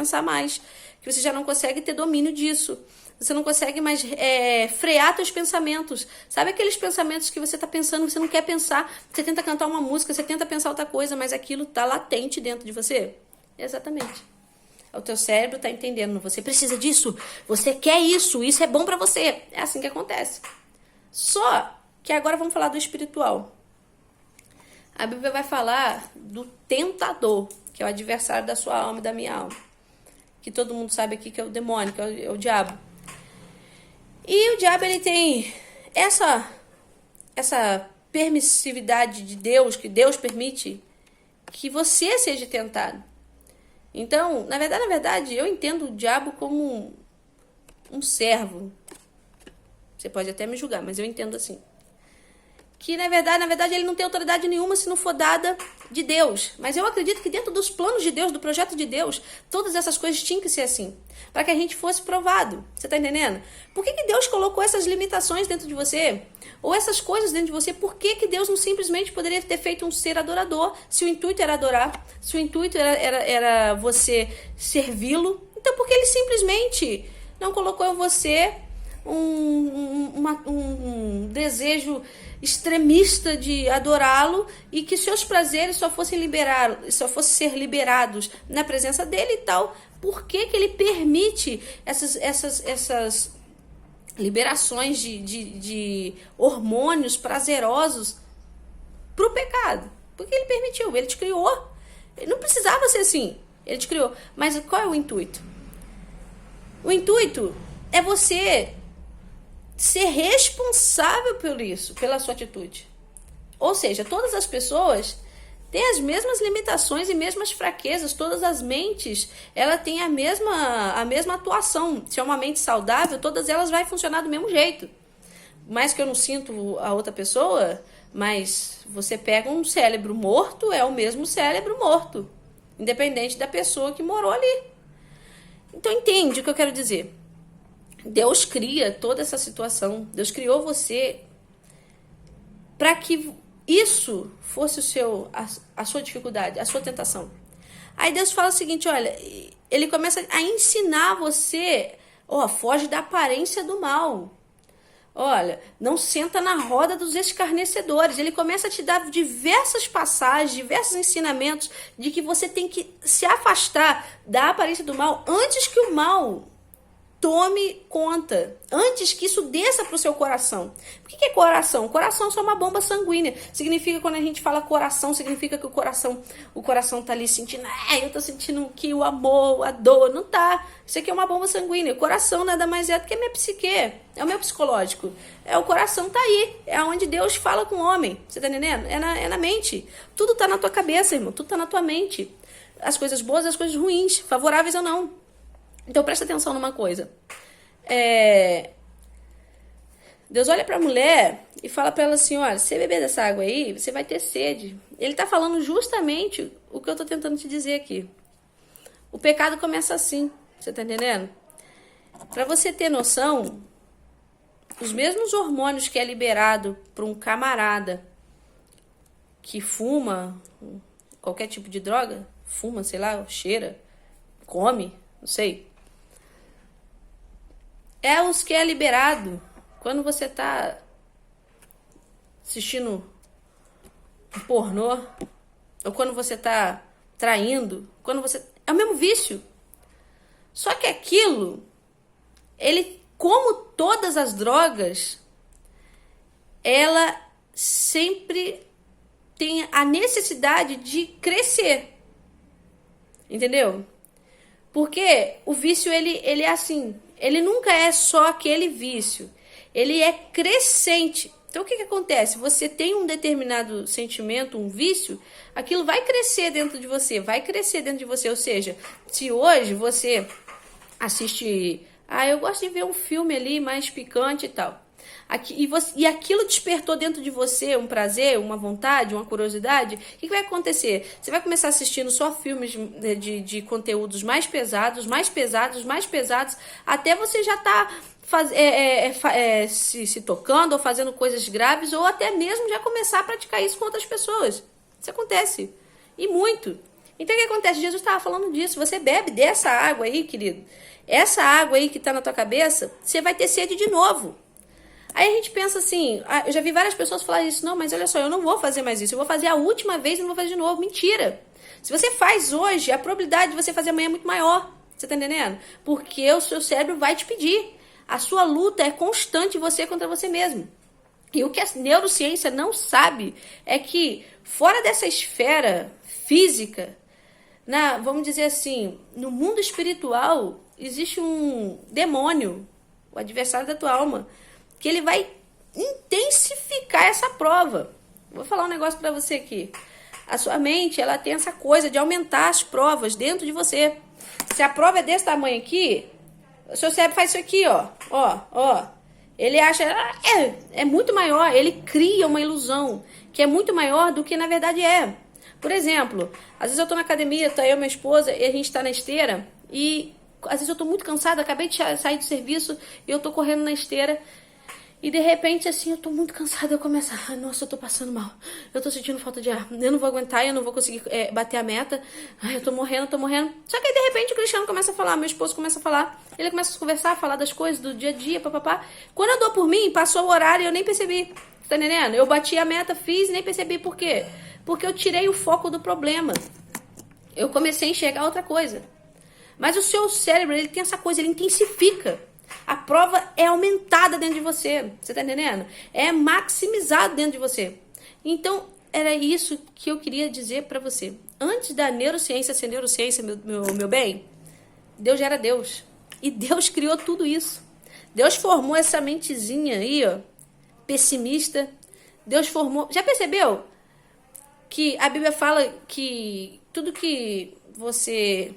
pensar mais, que você já não consegue ter domínio disso. Você não consegue mais frear seus pensamentos. Sabe aqueles pensamentos que você está pensando, você não quer pensar, você tenta cantar uma música, você tenta pensar outra coisa, mas aquilo está latente dentro de você? Exatamente. O teu cérebro está entendendo, você precisa disso, você quer isso é bom para você. É assim que acontece. Só que agora vamos falar do espiritual. A Bíblia vai falar do tentador, que é o adversário da sua alma e da minha alma. Que todo mundo sabe aqui que é o demônio, que é o diabo. E o diabo, ele tem essa permissividade de Deus, que Deus permite que você seja tentado. Então, na verdade, eu entendo o diabo como um servo. Você pode até me julgar, mas eu entendo assim. Que, na verdade, ele não tem autoridade nenhuma se não for dada de Deus. Mas eu acredito que dentro dos planos de Deus, do projeto de Deus, todas essas coisas tinham que ser assim. Para que a gente fosse provado. Você tá entendendo? Por que Deus colocou essas limitações dentro de você? Ou essas coisas dentro de você? Por que Deus não simplesmente poderia ter feito um ser adorador? Se o intuito era adorar, se o intuito era você servi-lo. Então, por que ele simplesmente não colocou em você um desejo extremista de adorá-lo e que seus prazeres só fossem ser liberados na presença dele e tal? Por que ele permite essas liberações de hormônios prazerosos pro pecado? Porque ele permitiu, ele te criou. Ele não precisava ser assim, ele te criou. Mas qual é o intuito? O intuito é você ser responsável por isso, pela sua atitude. Ou seja, todas as pessoas têm as mesmas limitações e mesmas fraquezas, todas as mentes, ela tem a mesma atuação. Se é uma mente saudável, todas elas vão funcionar do mesmo jeito. Mais que eu não sinto a outra pessoa, mas você pega um cérebro morto, é o mesmo cérebro morto, independente da pessoa que morou ali. Então entende o que eu quero dizer? Deus cria toda essa situação. Deus criou você para que isso fosse a sua dificuldade, a sua tentação. Aí Deus fala o seguinte, olha, ele começa a ensinar você, foge da aparência do mal. Olha, não senta na roda dos escarnecedores. Ele começa a te dar diversas passagens, diversos ensinamentos de que você tem que se afastar da aparência do mal antes que o mal tome conta, antes que isso desça para o seu coração. O que é coração? Coração é só uma bomba sanguínea. Significa, quando a gente fala coração, significa que o coração tá ali sentindo, eu tô sentindo que o amor, a dor, não tá. Isso aqui é uma bomba sanguínea. O coração nada mais é do que a minha psique, é o meu psicológico. O coração tá aí, é onde Deus fala com o homem. Você tá entendendo? É na mente. Tudo tá na tua cabeça, irmão, tudo tá na tua mente. As coisas boas, as coisas ruins, favoráveis ou não. Então presta atenção numa coisa. Deus olha para a mulher e fala para ela assim, olha, se você beber dessa água aí, você vai ter sede. Ele está falando justamente o que eu estou tentando te dizer aqui. O pecado começa assim, você está entendendo? Para você ter noção, os mesmos hormônios que é liberado para um camarada que fuma qualquer tipo de droga, fuma, sei lá, cheira, come, não sei. É os que é liberado quando você tá assistindo um pornô, ou quando você tá traindo, é o mesmo vício. Só que aquilo, ele, como todas as drogas, ela sempre tem a necessidade de crescer. Entendeu? Porque o vício, ele é assim, ele nunca é só aquele vício, ele é crescente. Então o que acontece? Você tem um determinado sentimento, um vício, aquilo vai crescer dentro de você, ou seja, se hoje você assiste, eu gosto de ver um filme ali mais picante e tal, e aquilo despertou dentro de você um prazer, uma vontade, uma curiosidade, o que vai acontecer? Você vai começar assistindo só filmes de conteúdos mais pesados, até você já tá se tocando ou fazendo coisas graves, ou até mesmo já começar a praticar isso com outras pessoas. Isso acontece. E muito. Então o que acontece? Jesus estava falando disso. Você bebe dessa água aí, querido. Essa água aí que está na tua cabeça, você vai ter sede de novo. Aí a gente pensa assim, eu já vi várias pessoas falar isso, não, mas olha só, eu não vou fazer mais isso, eu vou fazer a última vez e não vou fazer de novo. Mentira! Se você faz hoje, a probabilidade de você fazer amanhã é muito maior. Você tá entendendo? Porque o seu cérebro vai te pedir. A sua luta é constante você contra você mesmo. E o que a neurociência não sabe é que fora dessa esfera física, vamos dizer assim, no mundo espiritual, existe um demônio, o adversário da tua alma, que ele vai intensificar essa prova. Vou falar um negócio pra você aqui. A sua mente, ela tem essa coisa de aumentar as provas dentro de você. Se a prova é desse tamanho aqui, o seu cérebro faz isso aqui, ó. Ele acha, é muito maior, ele cria uma ilusão que é muito maior do que na verdade é. Por exemplo, às vezes eu tô na academia, tá eu e minha esposa, e a gente tá na esteira, e às vezes eu tô muito cansada, acabei de sair do serviço, e eu tô correndo na esteira, e de repente, assim, eu tô muito cansada, eu começo, nossa, eu tô passando mal, eu tô sentindo falta de ar, eu não vou aguentar, eu não vou conseguir bater a meta, eu tô morrendo. Só que aí, de repente, o Cristiano começa a falar, meu esposo começa a falar, ele começa a conversar, a falar das coisas, do dia a dia, papapá. Quando eu dou por mim, passou o horário e eu nem percebi, tá entendendo? Eu bati a meta, fiz e nem percebi. Por quê? Porque eu tirei o foco do problema. Eu comecei a enxergar outra coisa. Mas o seu cérebro, ele tem essa coisa, ele intensifica. A prova é aumentada dentro de você. Você tá entendendo? É maximizado dentro de você. Então, era isso que eu queria dizer pra você. Antes da neurociência ser neurociência, meu bem, Deus já era Deus. E Deus criou tudo isso. Deus formou essa mentezinha aí, ó, pessimista. Deus formou... Já percebeu que a Bíblia fala que tudo que você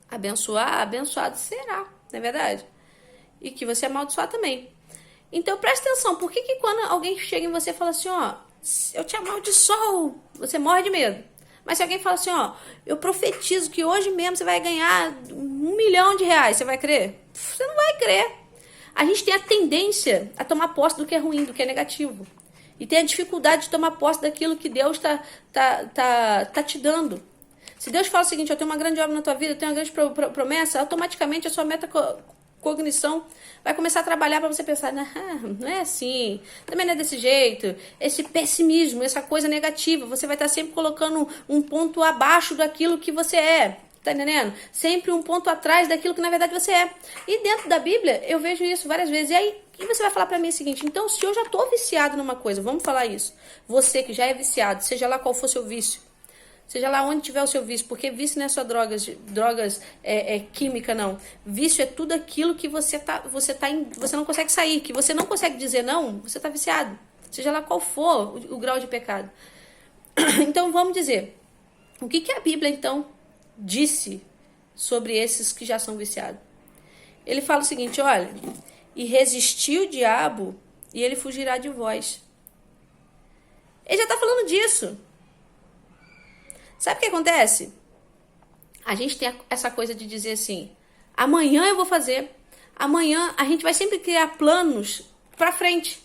abençoar, abençoado será, não é verdade? E que você amaldiçoar também. Então presta atenção, por que quando alguém chega em você e fala assim, ó, eu te amaldiçoo, você morre de medo. Mas se alguém fala assim, ó, eu profetizo que hoje mesmo você vai ganhar R$1 milhão, você vai crer? Você não vai crer. A gente tem a tendência a tomar posse do que é ruim, do que é negativo. E tem a dificuldade de tomar posse daquilo que Deus tá te dando. Se Deus fala o seguinte, eu tenho uma grande obra na tua vida, eu tenho uma grande promessa, automaticamente a sua metacognição vai começar a trabalhar para você pensar, não é assim, também não é desse jeito. Esse pessimismo, essa coisa negativa, você vai estar sempre colocando um ponto abaixo daquilo que você é. Tá entendendo? Sempre um ponto atrás daquilo que na verdade você é. E dentro da Bíblia, eu vejo isso várias vezes. E aí, você vai falar pra mim o seguinte, então se eu já tô viciado numa coisa, vamos falar isso. Você que já é viciado, seja lá qual for seu vício, seja lá onde tiver o seu vício, porque vício não é só drogas química, não. Vício é tudo aquilo que você não consegue sair, que você não consegue dizer não, você tá viciado. Seja lá qual for o grau de pecado. Então vamos dizer, o que a Bíblia então disse sobre esses que já são viciados? Ele fala o seguinte, olha, e resistir o diabo e ele fugirá de vós. Ele já está falando disso. Sabe o que acontece? A gente tem essa coisa de dizer assim, amanhã eu vou fazer, amanhã a gente vai sempre criar planos para frente.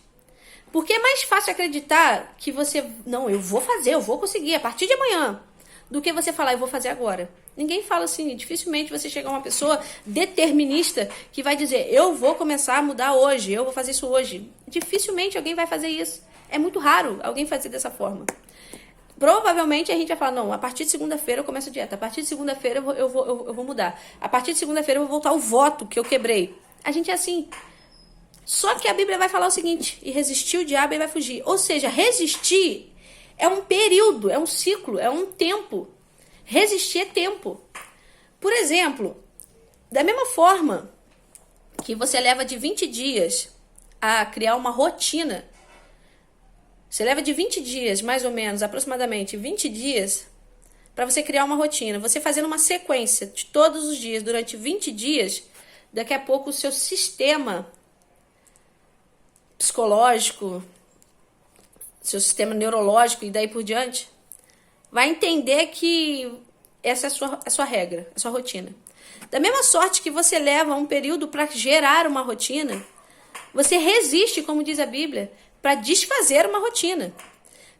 Porque é mais fácil acreditar que você, não, eu vou fazer, eu vou conseguir a partir de amanhã, do que você falar, eu vou fazer agora. Ninguém fala assim, dificilmente você chega a uma pessoa determinista que vai dizer, eu vou começar a mudar hoje, eu vou fazer isso hoje. Dificilmente alguém vai fazer isso. É muito raro alguém fazer dessa forma. Provavelmente a gente vai falar, não, a partir de segunda-feira eu começo a dieta, a partir de segunda-feira eu vou mudar, a partir de segunda-feira eu vou voltar ao voto que eu quebrei. A gente é assim. Só que a Bíblia vai falar o seguinte, e resistir o diabo e vai fugir. Ou seja, resistir é um período, é um ciclo, é um tempo. Resistir é tempo. Por exemplo, da mesma forma que você leva de 20 dias a criar uma rotina, você leva de 20 dias, mais ou menos, aproximadamente 20 dias, para você criar uma rotina. Você fazendo uma sequência de todos os dias, durante 20 dias, daqui a pouco o seu sistema psicológico, seu sistema neurológico e daí por diante, vai entender que essa é a sua regra, a sua rotina. Da mesma sorte que você leva um período para gerar uma rotina, você resiste, como diz a Bíblia, para desfazer uma rotina.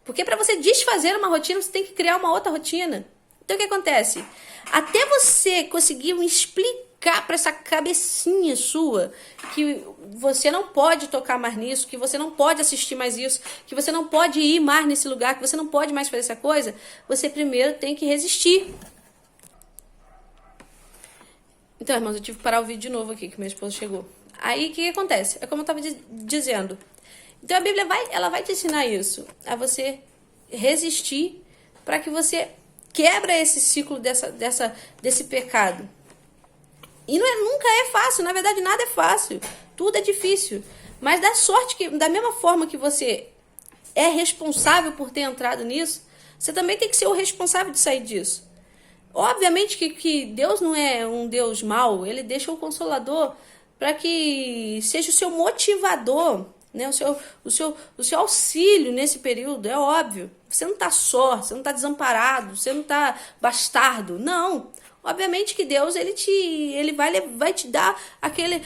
Porque para você desfazer uma rotina, você tem que criar uma outra rotina. Então o que acontece? Até você conseguir explicar para essa cabecinha sua que você não pode tocar mais nisso, que você não pode assistir mais isso, que você não pode ir mais nesse lugar, que você não pode mais fazer essa coisa, você primeiro tem que resistir. Então, irmãos, eu tive que parar o vídeo de novo aqui, que meu esposo chegou. Aí, o que acontece? É como eu estava dizendo. Então, a Bíblia ela vai te ensinar isso, a você resistir para que você quebra esse ciclo desse pecado. E nunca é fácil, na verdade nada é fácil, tudo é difícil. Mas dá sorte que, da mesma forma que você é responsável por ter entrado nisso, você também tem que ser o responsável de sair disso. Obviamente que Deus não é um Deus mau, ele deixa o Consolador para que seja o seu motivador, né? o seu auxílio nesse período, é óbvio. Você não está só, você não está desamparado, você não está bastardo, não. Obviamente que Deus ele vai te dar aquele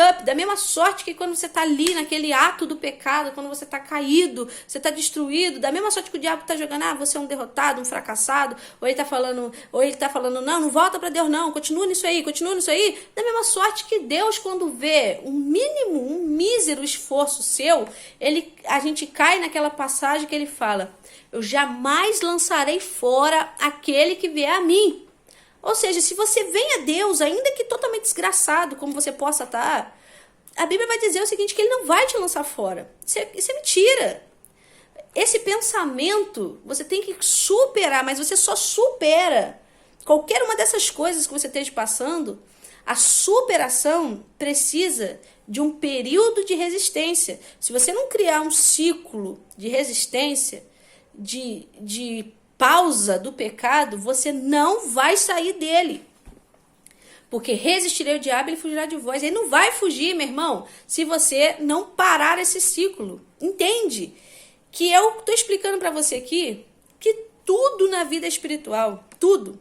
up, da mesma sorte que quando você está ali naquele ato do pecado, quando você está caído, você está destruído, da mesma sorte que o diabo está jogando, você é um derrotado, um fracassado, ou ele está falando, não volta para Deus não, continua nisso aí, da mesma sorte que Deus, quando vê um mísero esforço seu, a gente cai naquela passagem que ele fala, eu jamais lançarei fora aquele que vier a mim. Ou seja, se você vem a Deus, ainda que totalmente desgraçado, como você possa estar, a Bíblia vai dizer o seguinte, que ele não vai te lançar fora. Isso é mentira. Esse pensamento, você tem que superar, mas você só supera qualquer uma dessas coisas que você esteja passando. A superação precisa de um período de resistência. Se você não criar um ciclo de resistência, de pausa do pecado, você não vai sair dele. Porque resistirei ao diabo, ele fugirá de vós. Ele não vai fugir, meu irmão, se você não parar esse ciclo. Entende? Que eu estou explicando para você aqui que tudo na vida é espiritual. Tudo.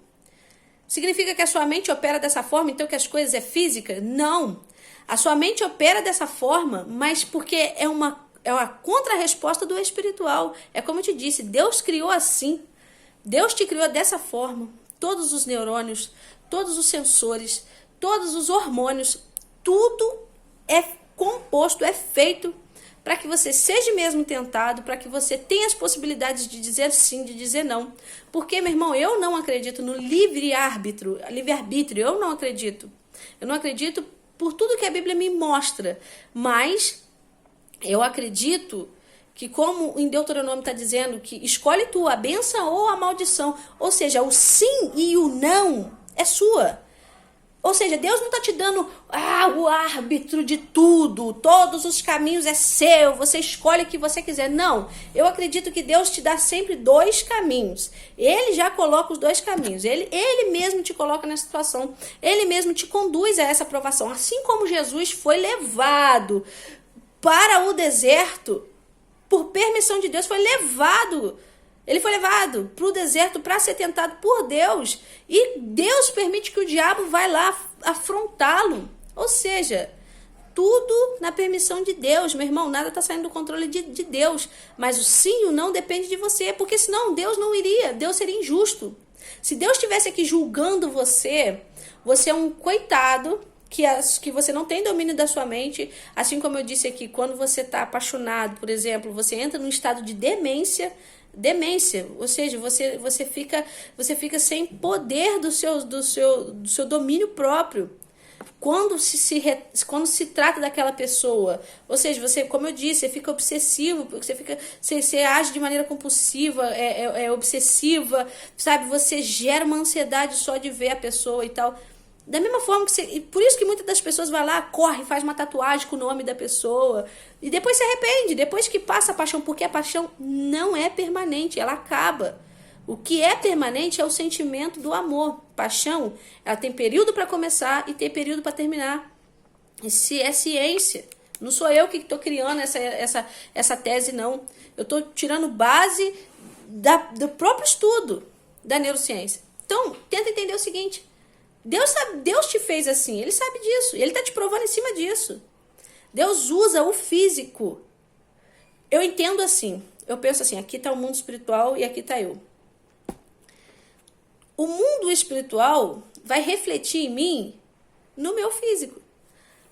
Significa que a sua mente opera dessa forma, então que as coisas é física? Não. A sua mente opera dessa forma, mas porque é uma contra-resposta do espiritual. É como eu te disse, Deus criou assim. Deus te criou dessa forma, todos os neurônios, todos os sensores, todos os hormônios, tudo é composto, é feito para que você seja mesmo tentado, para que você tenha as possibilidades de dizer sim, de dizer não. Porque, meu irmão, eu não acredito no livre-arbítrio, eu não acredito. Eu não acredito por tudo que a Bíblia me mostra, mas eu acredito que como em Deuteronômio está dizendo que escolhe tu a bênção ou a maldição, ou seja, o sim e o não é sua. Ou seja, Deus não está te dando o árbitro de tudo, todos os caminhos é seu, você escolhe o que você quiser. Não, eu acredito que Deus te dá sempre dois caminhos. Ele já coloca os dois caminhos, ele mesmo te coloca nessa situação, ele mesmo te conduz a essa provação. Assim como Jesus foi levado para o deserto, por permissão de Deus, ele foi levado para o deserto para ser tentado por Deus. E Deus permite que o diabo vá lá afrontá-lo. Ou seja, tudo na permissão de Deus, meu irmão. Nada está saindo do controle de Deus. Mas o sim e o não depende de você. Porque senão Deus não iria. Deus seria injusto. Se Deus estivesse aqui julgando você, você é um coitado que você não tem domínio da sua mente, assim como eu disse aqui, quando você está apaixonado, por exemplo, você entra num estado de demência, ou seja, você fica sem poder do seu domínio próprio. Quando se trata daquela pessoa, ou seja, você, como eu disse, você fica obsessivo, você age de maneira compulsiva, é obsessiva, sabe? Você gera uma ansiedade só de ver a pessoa e tal. Da mesma forma que por isso que muitas das pessoas vai lá, corre, faz uma tatuagem com o nome da pessoa e depois se arrepende, depois que passa a paixão, porque a paixão não é permanente, ela acaba. O que é permanente é o sentimento do amor. Paixão, ela tem período para começar e tem período para terminar. Isso é ciência. Não sou eu que estou criando essa tese, não. Eu estou tirando base do próprio estudo da neurociência. Então, tenta entender o seguinte. Deus te fez assim, ele sabe disso, ele está te provando em cima disso. Deus usa o físico. Eu entendo assim, eu penso assim, aqui está o mundo espiritual e aqui está eu. o mundo espiritual vai refletir em mim no meu físico.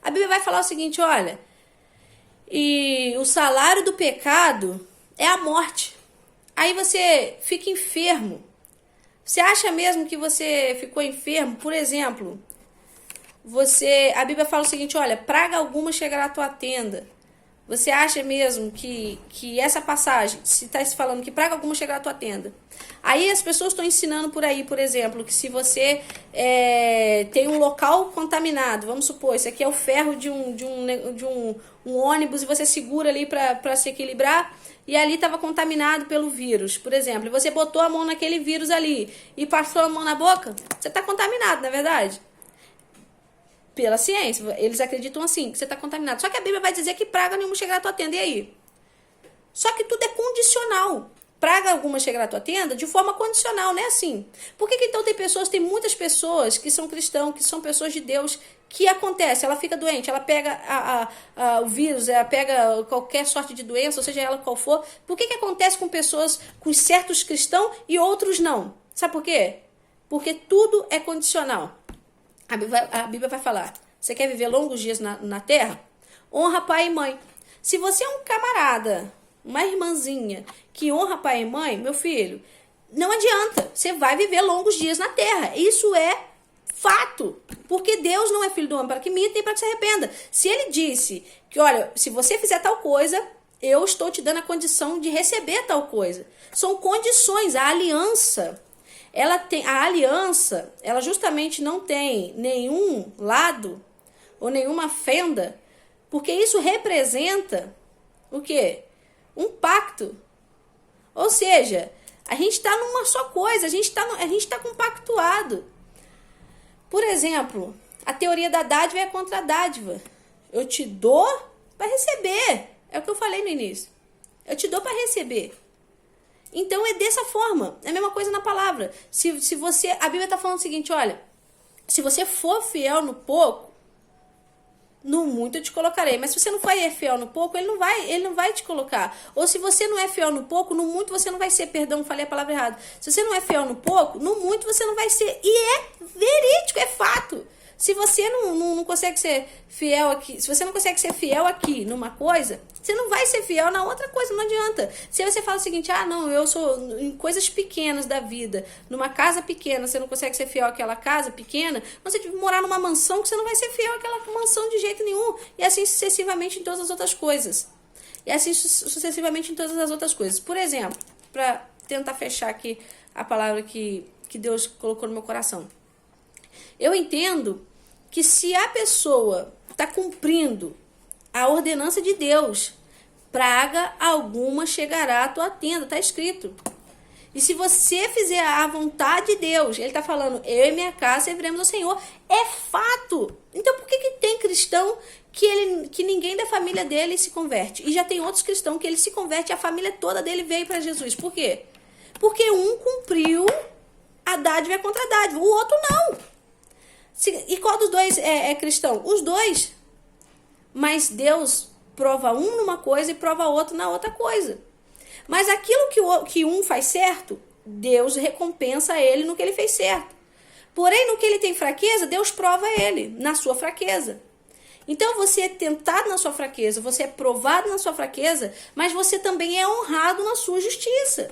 A Bíblia vai falar o seguinte, olha, e o salário do pecado é a morte. Aí você fica enfermo. Você acha mesmo que você ficou enfermo? Por exemplo, a Bíblia fala o seguinte, olha, praga alguma chegará à tua tenda. Você acha mesmo que essa passagem, se está se falando que praga alguma chegará à tua tenda? Aí as pessoas estão ensinando por aí, por exemplo, que se você tem um local contaminado, vamos supor, isso aqui é o ferro de um ônibus e você segura ali para se equilibrar, e ali estava contaminado pelo vírus, por exemplo, e você botou a mão naquele vírus ali e passou a mão na boca, você está contaminado, não é verdade? Pela ciência, eles acreditam assim, que você está contaminado. Só que a Bíblia vai dizer que praga nenhuma chegará à tua tenda, e aí? Só que tudo é condicional. Praga alguma chegará à tua tenda de forma condicional, não é assim? Por que então tem muitas pessoas que são cristãos, que são pessoas de Deus, que acontece, ela fica doente, ela pega o vírus, ela pega qualquer sorte de doença, ou seja ela qual for. Por que acontece com pessoas, com certos cristãos e outros não? Sabe por quê? Porque tudo é condicional. A Bíblia vai falar, você quer viver longos dias na terra? Honra pai e mãe. Se você é um camarada, uma irmãzinha que honra pai e mãe, meu filho, não adianta, você vai viver longos dias na terra. Isso é fato, porque Deus não é filho do homem para que minta nem para que se arrependa. Se ele disse que, olha, se você fizer tal coisa, eu estou te dando a condição de receber tal coisa. São condições, a aliança. A aliança, ela justamente não tem nenhum lado ou nenhuma fenda, porque isso representa o quê? Um pacto. Ou seja, a gente está numa só coisa, a gente está compactuado. Por exemplo, a teoria da dádiva é contra a dádiva. Eu te dou para receber. É o que eu falei no início. Eu te dou para receber. Então é dessa forma, é a mesma coisa na palavra. Se você, a Bíblia está falando o seguinte, olha, se você for fiel no pouco, no muito eu te colocarei. Mas se você não for fiel no pouco, ele não vai te colocar. Ou se você não é fiel no pouco, no muito você não vai ser. Perdão, falei a palavra errada. Se você não é fiel no pouco, no muito você não vai ser. E é verídico, é fato. Se você não consegue ser fiel aqui, se você não consegue ser fiel aqui numa coisa, você não vai ser fiel na outra coisa, não adianta. Se você fala o seguinte, não, eu sou em coisas pequenas da vida, numa casa pequena, você não consegue ser fiel àquela casa pequena, você deve morar numa mansão que você não vai ser fiel àquela mansão de jeito nenhum. E assim sucessivamente em todas as outras coisas. E assim sucessivamente em todas as outras coisas. Por exemplo, para tentar fechar aqui a palavra que Deus colocou no meu coração. Eu entendo que se a pessoa está cumprindo a ordenança de Deus, praga alguma chegará à tua tenda, está escrito. E se você fizer a vontade de Deus, ele está falando, eu e minha casa serviremos ao Senhor, é fato. Então por que tem cristão que ninguém da família dele se converte? E já tem outros cristãos que ele se converte e a família toda dele veio para Jesus. Por quê? Porque um cumpriu a dádiva contra a dádiva, o outro não. E qual dos dois é cristão? Os dois. Mas Deus prova um numa coisa e prova outro na outra coisa. Mas aquilo que um faz certo, Deus recompensa ele no que ele fez certo. Porém, no que ele tem fraqueza, Deus prova ele na sua fraqueza. Então você é tentado na sua fraqueza, você é provado na sua fraqueza, mas você também é honrado na sua justiça.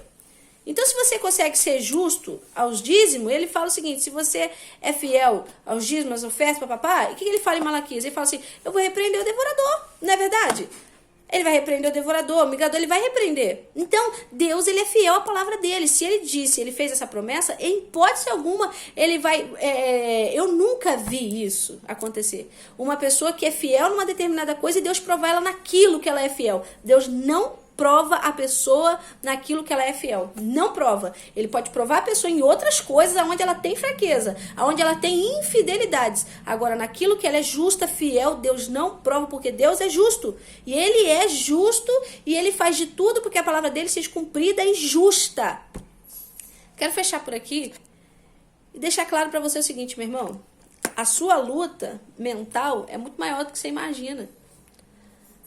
Então, se você consegue ser justo aos dízimos, ele fala o seguinte, se você é fiel aos dízimos, às ofertas, papapá, o que ele fala em Malaquias? Ele fala assim, eu vou repreender o devorador, não é verdade? Ele vai repreender o devorador, o migrador, ele vai repreender. Então, Deus, ele é fiel à palavra dele. Se ele disse, ele fez essa promessa, em hipótese alguma, ele vai... eu nunca vi isso acontecer. Uma pessoa que é fiel numa determinada coisa e Deus provar ela naquilo que ela é fiel. Deus não prova a pessoa naquilo que ela é fiel. Não prova. Ele pode provar a pessoa em outras coisas onde ela tem fraqueza, onde ela tem infidelidades. Agora, naquilo que ela é justa, fiel, Deus não prova, porque Deus é justo. E ele é justo e ele faz de tudo porque a palavra dele seja cumprida e justa. Quero fechar por aqui e deixar claro para você o seguinte, meu irmão. A sua luta mental é muito maior do que você imagina.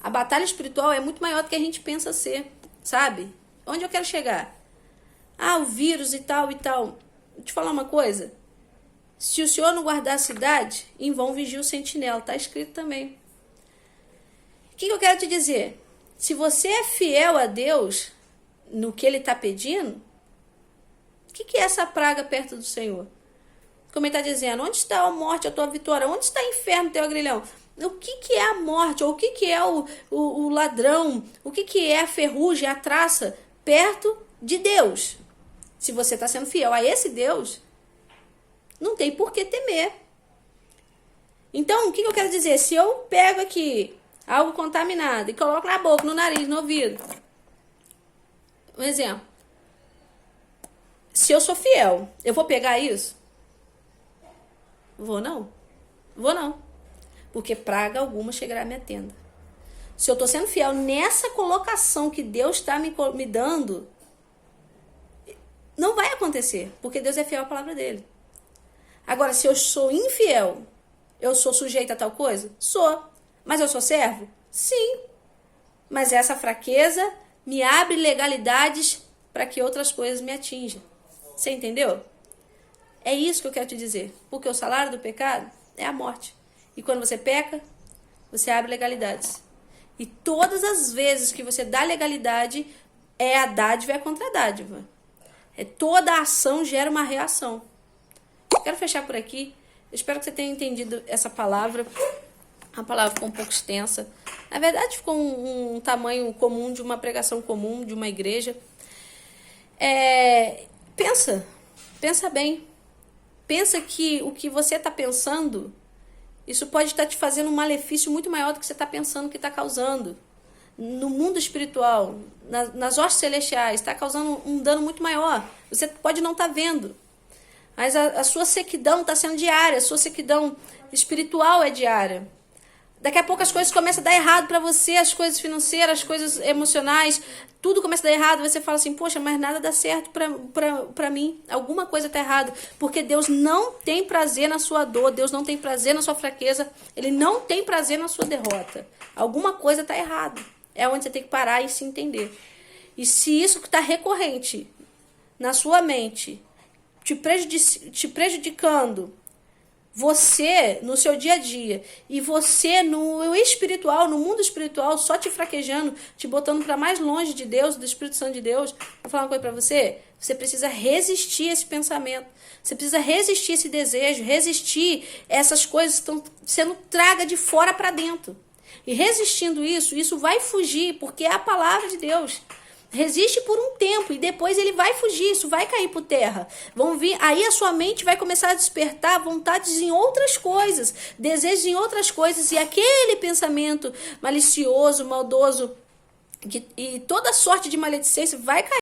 A batalha espiritual é muito maior do que a gente pensa ser, sabe? Onde eu quero chegar? O vírus e tal e tal. Vou te falar uma coisa. Se o Senhor não guardar a cidade, em vão vigia o sentinela. Está escrito também. O que eu quero te dizer? Se você é fiel a Deus no que Ele está pedindo, o que é essa praga perto do Senhor? Como Ele está dizendo, onde está a morte, a tua vitória? Onde está o inferno, teu agrilhão? O que é a morte? Ou o que é o ladrão? O que é a ferrugem, a traça? Perto de Deus. Se você está sendo fiel a esse Deus, não tem por que temer. Então, o que eu quero dizer? Se eu pego aqui algo contaminado e coloco na boca, no nariz, no ouvido. Um exemplo. Se eu sou fiel, eu vou pegar isso? Vou não. Vou não. Porque praga alguma chegará à minha tenda. Se eu estou sendo fiel nessa colocação que Deus está me dando, não vai acontecer. Porque Deus é fiel à palavra dele. Agora, se eu sou infiel, eu sou sujeita a tal coisa? Sou. Mas eu sou servo? Sim. Mas essa fraqueza me abre legalidades para que outras coisas me atinjam. Você entendeu? É isso que eu quero te dizer. Porque o salário do pecado é a morte. E quando você peca, você abre legalidades. E todas as vezes que você dá legalidade, é a dádiva e a contradádiva. Toda a ação gera uma reação. Quero fechar por aqui. Eu espero que você tenha entendido essa palavra. A palavra ficou um pouco extensa. Na verdade, ficou um tamanho comum de uma pregação comum, de uma igreja. Pensa bem. Pensa que o que você está pensando, isso pode estar te fazendo um malefício muito maior do que você está pensando que está causando. No mundo espiritual, nas hostes celestiais, está causando um dano muito maior. Você pode não estar vendo. Mas a sua sequidão está sendo diária, a sua sequidão espiritual é diária. Daqui a pouco as coisas começam a dar errado para você, as coisas financeiras, as coisas emocionais, tudo começa a dar errado. Você fala assim, poxa, mas nada dá certo para mim. Alguma coisa está errada. Porque Deus não tem prazer na sua dor, Deus não tem prazer na sua fraqueza, Ele não tem prazer na sua derrota. Alguma coisa está errada. É onde você tem que parar e se entender. E se isso está recorrente na sua mente, te prejudicando, você no seu dia a dia, e você no espiritual, no mundo espiritual, só te fraquejando, te botando para mais longe de Deus, do Espírito Santo de Deus, vou falar uma coisa para você, você precisa resistir a esse pensamento, você precisa resistir a esse desejo, resistir a essas coisas que estão sendo traga de fora para dentro. E resistindo isso vai fugir, porque é a palavra de Deus. Resiste por um tempo e depois ele vai fugir, isso vai cair por terra. Vão vir, aí a sua mente vai começar a despertar vontades em outras coisas, desejos em outras coisas, e aquele pensamento malicioso, maldoso, e toda sorte de maledicência vai cair.